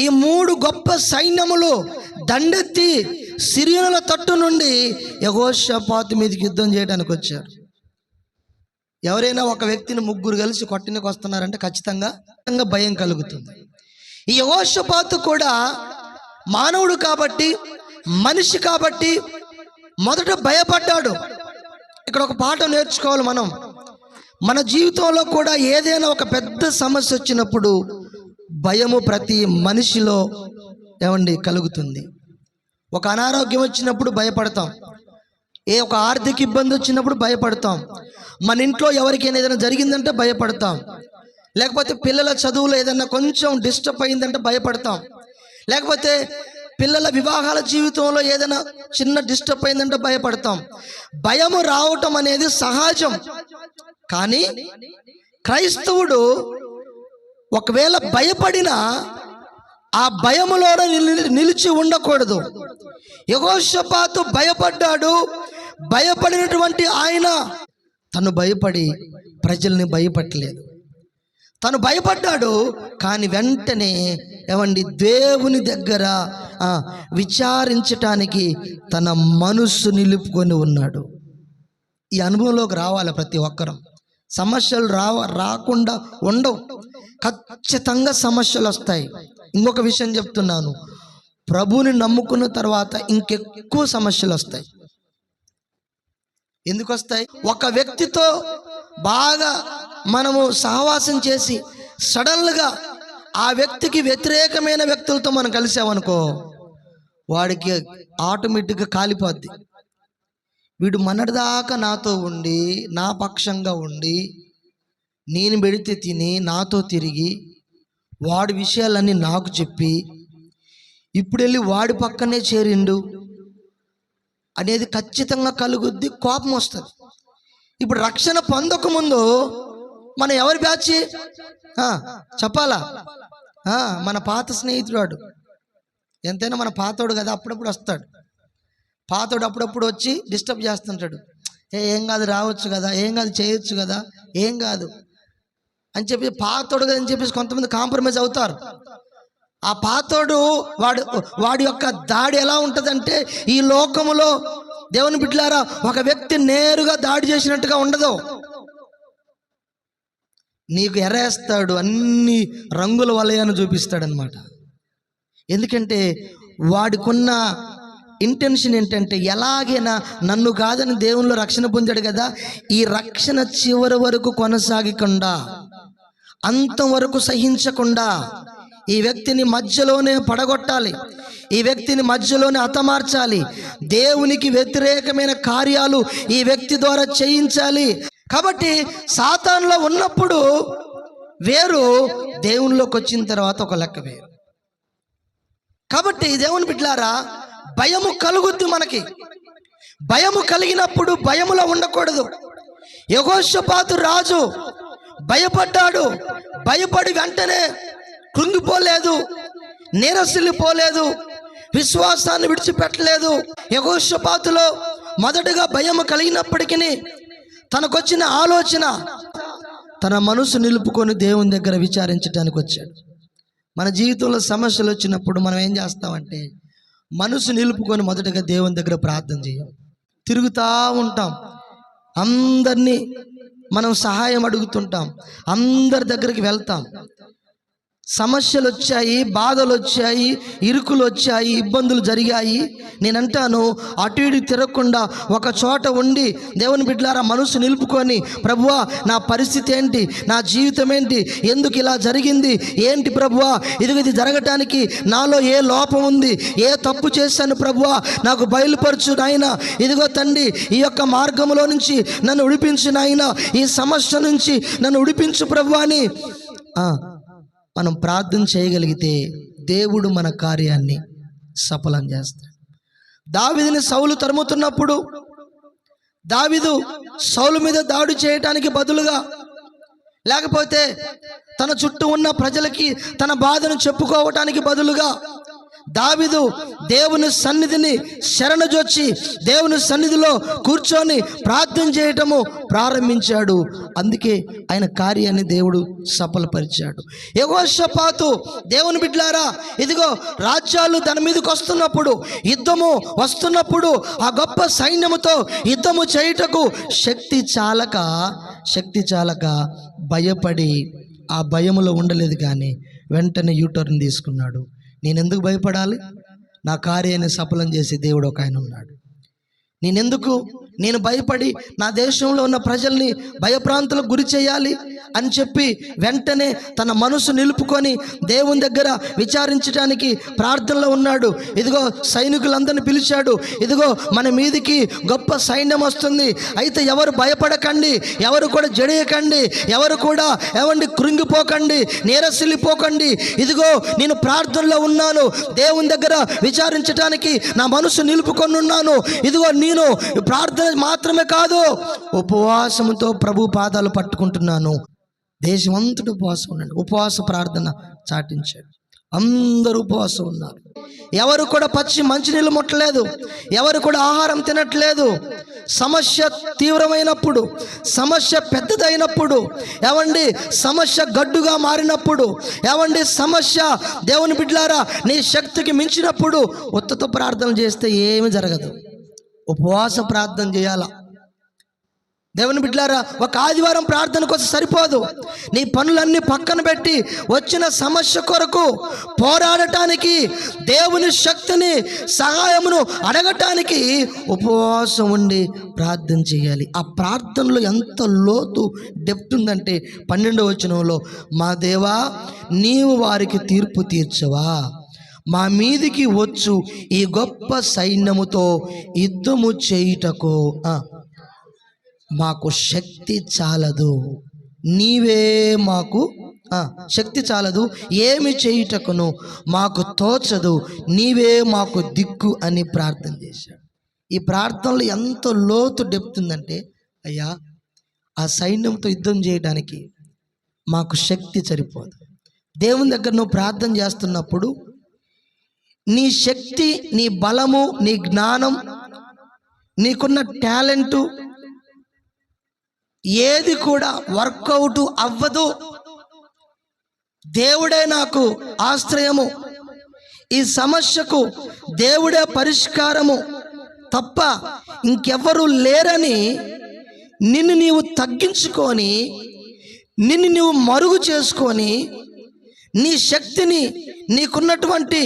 ఈ 3 గొప్ప సైన్యములు దండెత్తి సిరియనుల తట్టు నుండి యెహోషాపాతు మీదకి యుద్ధం చేయడానికి వచ్చారు. ఎవరైనా ఒక వ్యక్తిని 3 కలిసి కొట్టడానికి వస్తున్నారంటే ఖచ్చితంగా భయం కలుగుతుంది. ఈ యెహోషాపాతు కూడా మానవుడు కాబట్టి, మనిషి కాబట్టి మొదట భయపడ్డాడు. ఇక్కడ ఒక పాఠం నేర్చుకోవాలి మనం. మన జీవితంలో కూడా ఏదైనా ఒక పెద్ద సమస్య వచ్చినప్పుడు భయము ప్రతి మనిషిలో కలుగుతుంది. ఒక అనారోగ్యం వచ్చినప్పుడు భయపడతాం, ఒక ఆర్థిక ఇబ్బంది వచ్చినప్పుడు భయపడతాం, మన ఇంట్లో ఎవరికైనా ఏదైనా జరిగిందంటే భయపడతాం, లేకపోతే పిల్లల చదువులో ఏదైనా కొంచెం డిస్టర్బ్ అయిందంటే భయపడతాం, లేకపోతే పిల్లల వివాహాల జీవితంలో ఏదైనా చిన్న డిస్టర్బ్ అయిందంటే భయపడతాం. భయము రావటం అనేది సహజం. కానీ క్రైస్తవుడు ఒకవేళ భయపడినా ఆ భయములో నిలిచి ఉండకూడదు. యెహోషాపాతు భయపడ్డాడు. భయపడినటువంటి ఆయన తను భయపడి ప్రజల్ని భయపట్టలేదు. తను భయపడ్డాడు, కానీ వెంటనే దేవుని దగ్గర విచారించటానికి తన మనస్సు నిలుపుకొని ఉన్నాడు. ఈ అనుభవంలోకి రావాలి ప్రతి ఒక్కరం. సమస్యలు రాకుండా ఉండవు, ఖచ్చితంగా సమస్యలు వస్తాయి. ఇంకొక విషయం చెప్తున్నాను, ప్రభువుని నమ్ముకున్న తర్వాత ఇంకెక్కువ సమస్యలు వస్తాయి. ఎందుకు వస్తాయి? ఒక వ్యక్తితో బాగా మనము సహవాసం చేసి సడన్గా ఆ వ్యక్తికి వ్యతిరేకమైన వ్యక్తులతో మనం కలిసామనుకో, వాడికి ఆటోమేటిక్గా కాలిపోద్ది. వీడు మొన్నటిదాకా నాతో ఉండి, నా పక్షంగా ఉండి, నేను పెడితే తిని నాతో తిరిగి వాడి విషయాలన్నీ నాకు చెప్పి ఇప్పుడు వెళ్ళి వాడి పక్కనే చేరిండు అనేది ఖచ్చితంగా కలుగుద్ది, కోపం వస్తుంది. ఇప్పుడు రక్షణ పొందకముందు మనం ఎవరి బ్యాచ్ చెప్పాలా? మన పాత స్నేహితుడు. ఎంతైనా మన పాతోడు కదా, అప్పుడప్పుడు వస్తాడు. పాతోడు అప్పుడప్పుడు వచ్చి డిస్టర్బ్ చేస్తుంటాడు. ఏం కాదు, రావచ్చు కదా, ఏం కాదు, చేయొచ్చు కదా, ఏం కాదు అని చెప్పి పాతోడు కదా అని చెప్పేసి కొంతమంది కాంప్రమైజ్ అవుతారు. ఆ పాతోడు వాడి యొక్క దాడి ఎలా ఉంటుందంటే, ఈ లోకములో దేవుని బిడ్డలారా ఒక వ్యక్తి నేరుగా దాడి చేసినట్టుగా ఉండదు. నీకు ఎరేస్తాడు, అన్ని రంగుల వలయాన్ని చూపిస్తాడనమాట. ఎందుకంటే వాడికున్న ఇంటెన్షన్ ఏంటంటే, ఎలాగైనా నన్ను కాదని దేవునిలో రక్షణ పొందాడు కదా, ఈ రక్షణ చివరి వరకు కొనసాగకుండా, అంతం వరకు సహించకుండా ఈ వ్యక్తిని మధ్యలోనే పడగొట్టాలి, ఈ వ్యక్తిని మధ్యలోనే హతమార్చాలి, దేవునికి వ్యతిరేకమైన కార్యాలు ఈ వ్యక్తి ద్వారా చేయించాలి. కాబట్టి సాతానులో ఉన్నప్పుడు వేరు, దేవునిలోకి వచ్చిన తర్వాత ఒక లెక్క వేరు. కాబట్టి దేవుని బిడ్డలారా, భయము కలుగుద్ది మనకి. భయము కలిగినప్పుడు భయములో ఉండకూడదు. యెహోషాపాతు రాజు భయపడ్డాడు. భయపడి వెంటనే కృంగిపోలేదు, నీరసిల్లిపోలేదు, విశ్వాసాన్ని విడిచిపెట్టలేదు. యెహోషాపాతులో మొదటగా భయము కలిగినప్పటికీ తనకొచ్చిన ఆలోచన, తన మనసు నిలుపుకొని దేవుని దగ్గర విచారించడానికి వచ్చాడు. మన జీవితంలో సమస్యలు వచ్చినప్పుడు మనం ఏం చేస్తామంటే, మనసు నిలుపుకొని మొదటగా దేవుని దగ్గర ప్రార్థన చేయం. తిరుగుతూ ఉంటాం, అందరినీ మనం సహాయం అడుగుతుంటాం, అందరి దగ్గరికి వెళ్తాం. సమస్యలు వచ్చాయి, బాధలు వచ్చాయి, ఇరుకులు వచ్చాయి, ఇబ్బందులు జరిగాయి. నేనంటాను, అటు ఇటు తిరగకుండా ఒక చోట ఉండి దేవుని బిడ్డలారా మనసు నిలుపుకొని, ప్రభువా నా పరిస్థితి ఏంటి, నా జీవితం ఏంటి, ఎందుకు ఇలా జరిగింది, ఏంటి ప్రభువా, ఇది జరగటానికి నాలో ఏ లోపం ఉంది, ఏ తప్పు చేశాను ప్రభువా, నాకు బయలుపరచు నాయనా, ఇదిగో తండ్రి ఈ యొక్క మార్గంలో నుంచి నన్ను విడిపించు నాయనా, ఈ సమస్య నుంచి నన్ను విడిపించు ప్రభువా అని మనం ప్రార్థన చేయగలిగితే దేవుడు మన కార్యాన్ని సఫలం చేస్తాడు. దావీదుని సౌలు తరుముతున్నప్పుడు దావీదు సౌలు మీద దాడి చేయటానికి బదులుగా, లేకపోతే తన చుట్టూ ఉన్న ప్రజలకి తన బాధను చెప్పుకోవటానికి బదులుగా దావీదు దేవుని సన్నిధిని శరణుజొచ్చి దేవుని సన్నిధిలో కూర్చొని ప్రార్థన చేయటము ప్రారంభించాడు. అందుకే ఆయన కార్యాన్ని దేవుడు సఫలపరిచాడు. యెహోషాపాతు దేవుని బిడ్డలారా, ఇదిగో రాజ్యాలు తన మీదకి వస్తున్నప్పుడు, యుద్ధము వస్తున్నప్పుడు ఆ గొప్ప సైన్యముతో యుద్ధము చేయుటకు శక్తి చాలక భయపడి ఆ భయములో ఉండలేదు, కానీ వెంటనే యూటర్న్ తీసుకున్నాడు. నేను ఎందుకు భయపడాలి? నా కార్యాన్ని సఫలం చేసే దేవుడు ఒక ఆయన ఉన్నాడు. నేను భయపడి నా దేశంలో ఉన్న ప్రజల్ని భయప్రాంతులకు గురి చేయాలి అని చెప్పి వెంటనే తన మనసు నిలుపుకొని దేవుని దగ్గర విచారించడానికి ప్రార్థనలో ఉన్నాడు. ఇదిగో సైనికులందరినీ పిలిచాడు. ఇదిగో మన మీదికి గొప్ప సైన్యం వస్తుంది, అయితే ఎవరు భయపడకండి, ఎవరు కూడా జడియకండి, ఎవరు కూడా కృంగిపోకండి, నీరసిల్లిపోకండి. ఇదిగో నేను ప్రార్థనలో ఉన్నాను, దేవుని దగ్గర విచారించడానికి నా మనసు నిలుపుకొని ఉన్నాను. ఇదిగో నేను ప్రార్థన మాత్రమే కాదు, ఉపవాసంతో ప్రభు పాదాలు పట్టుకుంటున్నాను. దేశమంతటి ఉపవాసం ఉన్నాడు. ఉపవాస ప్రార్థన చాటించాడు. అందరూ ఉపవాసం ఉన్నారు. ఎవరు కూడా పచ్చి మంచినీళ్ళు ముట్టలేదు, ఎవరు కూడా ఆహారం తినట్లేదు. సమస్య తీవ్రమైనప్పుడు, సమస్య పెద్దదైనప్పుడు, సమస్య గడ్డుగా మారినప్పుడు, సమస్య దేవుని బిడ్డలారా నీ శక్తికి మించినప్పుడు ఉత్తత ప్రార్థన చేస్తే ఏమీ జరగదు. ఉపవాస ప్రార్థన చేయాల. దేవుని బిడ్డలారా, ఒక ఆదివారం ప్రార్థన కోసం సరిపోదు. నీ పనులన్నీ పక్కన పెట్టి వచ్చిన సమస్య కొరకు పోరాడటానికి, దేవుని శక్తిని సహాయమును అడగటానికి ఉపవాసం ఉండి ప్రార్థన చేయాలి. ఆ ప్రార్థనలో ఎంత లోతు డెప్త్ ఉందంటే 12వ వచనంలో, మా దేవా నీవు వారికి తీర్పు తీర్చవా, మా మీదికి వచ్చు ఈ గొప్ప సైన్యముతో యుద్ధము చేయుటకు మాకు శక్తి చాలదు, నీవే మాకు శక్తి చాలదు, ఏమి చేయుటకును మాకు తోచదు, నీవే మాకు దిక్కు అని ప్రార్థన చేశాడు. ఈ ప్రార్థనలో ఎంత లోతు డెప్త్ ఉందంటే, అయ్యా ఆ సైన్యంతో యుద్ధం చేయడానికి మాకు శక్తి సరిపోదు. దేవుని దగ్గర నువ్వు ప్రార్థన చేస్తున్నప్పుడు నీ శక్తి, నీ బలము, నీ జ్ఞానం, నీకున్న టాలెంటు ఏది కూడా వర్కౌట్ అవ్వదు. దేవుడే నాకు ఆశ్రయము, ఈ సమస్యకు దేవుడే పరిష్కారము తప్ప ఇంకెవ్వరూ లేరని నిన్ను నీవు తగ్గించుకొని, నిన్ను నీవు మరుగు చేసుకొని, నీ శక్తిని, నీకున్నటువంటి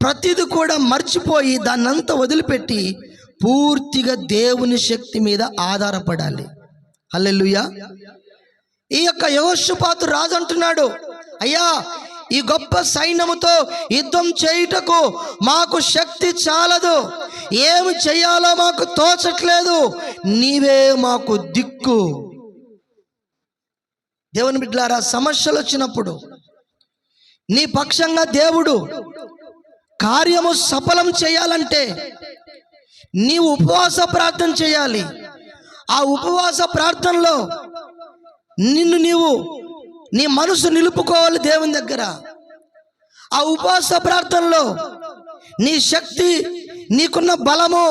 ప్రతిది కూడా మర్చిపోయి దాన్నంతా వదిలిపెట్టి పూర్తిగా దేవుని శక్తి మీద ఆధారపడాలి. హల్లెలూయా. ఈ యొక్క యెహోషాపాతు రాజు అంటున్నాడు, అయ్యా ఈ గొప్ప సైన్యముతో యుద్ధం చేయుటకు మాకు శక్తి చాలదు, ఏమి చేయాలో మాకు తోచట్లేదు, నీవే మాకు దిక్కు. దేవుని బిడ్డలారా, సమస్యలు వచ్చినప్పుడు నీ పక్షంగా దేవుడు కార్యము సఫలం చేయాలంటే నీవు ఉపవాస ప్రార్థన చేయాలి. ఆ ఉపవాస ప్రార్థనలో నీ మనసు నిలుపుకోవాలి దేవుని దగ్గర. ఆ ఉపవాస ప్రార్థనలో నీ శక్తి, నీకున్న బలము,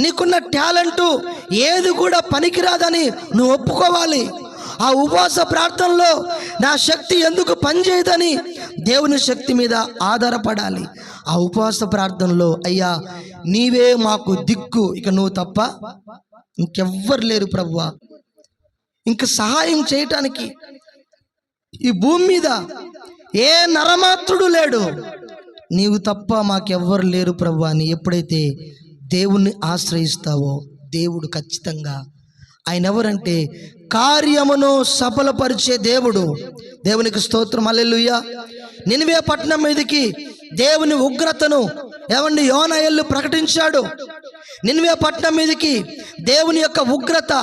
నీకున్న టాలెంటు ఏది కూడా పనికిరాదని నువ్వు ఒప్పుకోవాలి. ఆ ఉపవాస ప్రార్థనలో నా శక్తి ఎందుకు పనిచేయదని దేవుని శక్తి మీద ఆధారపడాలి. ఆ ఉపవాస ప్రార్థనలో, అయ్యా నీవే మాకు దిక్కు, ఇక నువ్వు తప్ప ఇంకెవ్వరు లేరు ప్రభువా, ఇంక సహాయం చేయటానికి ఈ భూమి మీద ఏ నరమాత్రుడు లేడు, నీవు తప్ప మాకెవ్వరు లేరు ప్రభువా అని ఎప్పుడైతే దేవుణ్ణి ఆశ్రయిస్తావో, దేవుడు ఖచ్చితంగా, ఆయన ఎవరంటే కార్యమును సఫలపరిచే దేవుడు. దేవునికి స్తోత్రం, హల్లెలూయా. నినివే పట్టణం మీదకి దేవుని ఉగ్రతను యోనా వెళ్ళి ప్రకటించాడు. నినివే పట్టణం మీదకి దేవుని యొక్క ఉగ్రత,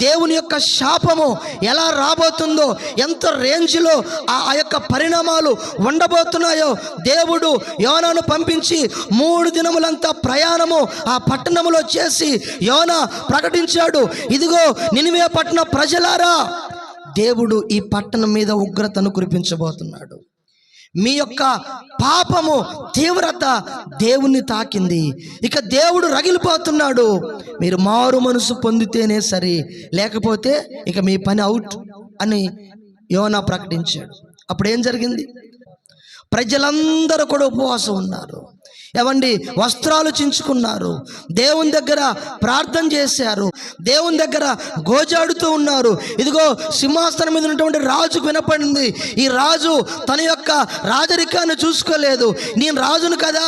దేవుని యొక్క శాపము ఎలా రాబోతుందో, ఎంత రేంజ్లో ఆ యొక్క పరిణామాలు ఉండబోతున్నాయో దేవుడు యోనాను పంపించి 3 దినములంతా ప్రయాణము ఆ పట్టణములో చేసి యోనా ప్రకటించాడు, ఇదిగో నినివే పట్టణ ప్రజలారా, దేవుడు ఈ పట్టణం మీద ఉగ్రతను కురిపించబోతున్నాడు. మీ యొక్క పాపము తీవ్రత దేవుణ్ణి తాకింది. ఇక దేవుడు రగిలిపోతున్నాడు. మీరు మారు మనసు పొందితేనే సరే, లేకపోతే ఇక మీ పని అవుట్ అని యోనా ప్రకటించాడు. అప్పుడు ఏం జరిగింది? ప్రజలందరూ కూడా ఉపవాసం ఉన్నారు. ఏమండి, వస్త్రాలు చించుకున్నారు, దేవుని దగ్గర ప్రార్థన చేశారు, దేవుని దగ్గర గోజాడుతూ ఉన్నారు. ఇదిగో సింహాసనం మీద ఉన్నటువంటి రాజుకు వినపడింది. ఈ రాజు తన యొక్క రాజరికాన్ని చూసుకోలేదు. నేను రాజును కదా,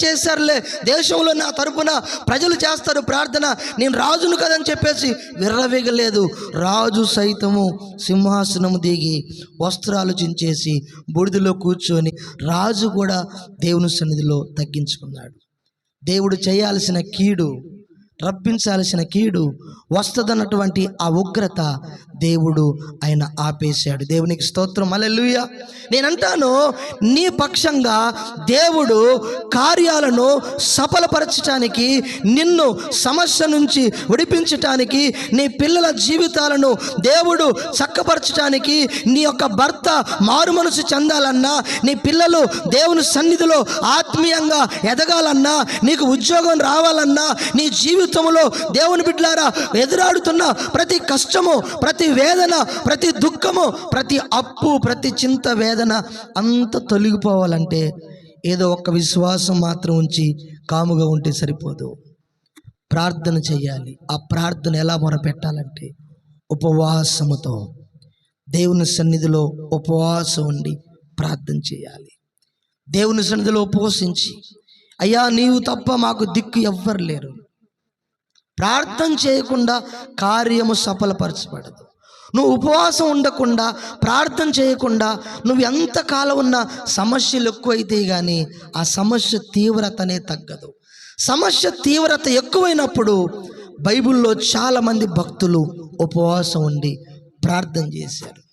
చేశారులే, దేశంలో నా తరపున ప్రజలు చేస్తారు ప్రార్థన, నేను రాజును కదా అని చెప్పేసి విర్రవీగలేదు. రాజు సైతము సింహాసనము దిగి వస్త్రాలు చించేసి బూడిదలో కూర్చొని రాజు కూడా దేవుని సన్నిధిలో తగ్గించుకున్నాడు. దేవుడు చేయాల్సిన కీడు, రప్పించాల్సిన కీడు వస్తదన్నటువంటి ఆ ఉగ్రత దేవుడు ఆయన ఆపేశాడు. దేవునికి స్తోత్రం, హల్లెలూయా. నేనంటాను, నీ పక్షంగా దేవుడు కార్యాలను సఫలపరచటానికి, నిన్ను సమస్య నుంచి విడిపించటానికి, నీ పిల్లల జీవితాలను దేవుడు చక్కపరచటానికి, నీ యొక్క భర్త మారు మనసు చెందాలన్నా, నీ పిల్లలు దేవుని సన్నిధిలో ఆత్మీయంగా ఎదగాలన్నా, నీకు ఉద్యోగం రావాలన్నా, నీ జీవితంలో దేవుని బిడ్డలారా ఎదురాడుతున్న ప్రతి కష్టము, ప్రతి వేదన, ప్రతి దుఃఖము, ప్రతి అప్పు, ప్రతి చింత వేదన అంత తొలగిపోవాలంటే ఏదో ఒక్క విశ్వాసం మాత్రం ఉంచి కాముగా ఉంటే సరిపోదు. ప్రార్థన చేయాలి. ఆ ప్రార్థన ఎలా మొరపెట్టాలంటే ఉపవాసముతో, దేవుని సన్నిధిలో ఉపవాసం ఉండి ప్రార్థన చేయాలి. దేవుని సన్నిధిలో ఉపవసించి, అయ్యా నీవు తప్ప మాకు దిక్కు ఎవ్వరు లేరు. ప్రార్థన చేయకుండా కార్యము సఫలపరచబడదు. నువ్వు ఉపవాసం ఉండకుండా, ప్రార్థన చేయకుండా నువ్వు ఎంతకాలం ఉన్న సమస్యలు ఎక్కువైతే కానీ ఆ సమస్య తీవ్రతనే తగ్గదు. సమస్య తీవ్రత ఎక్కువైనప్పుడు బైబిల్లో చాలామంది భక్తులు ఉపవాసం ఉండి ప్రార్థన చేశారు.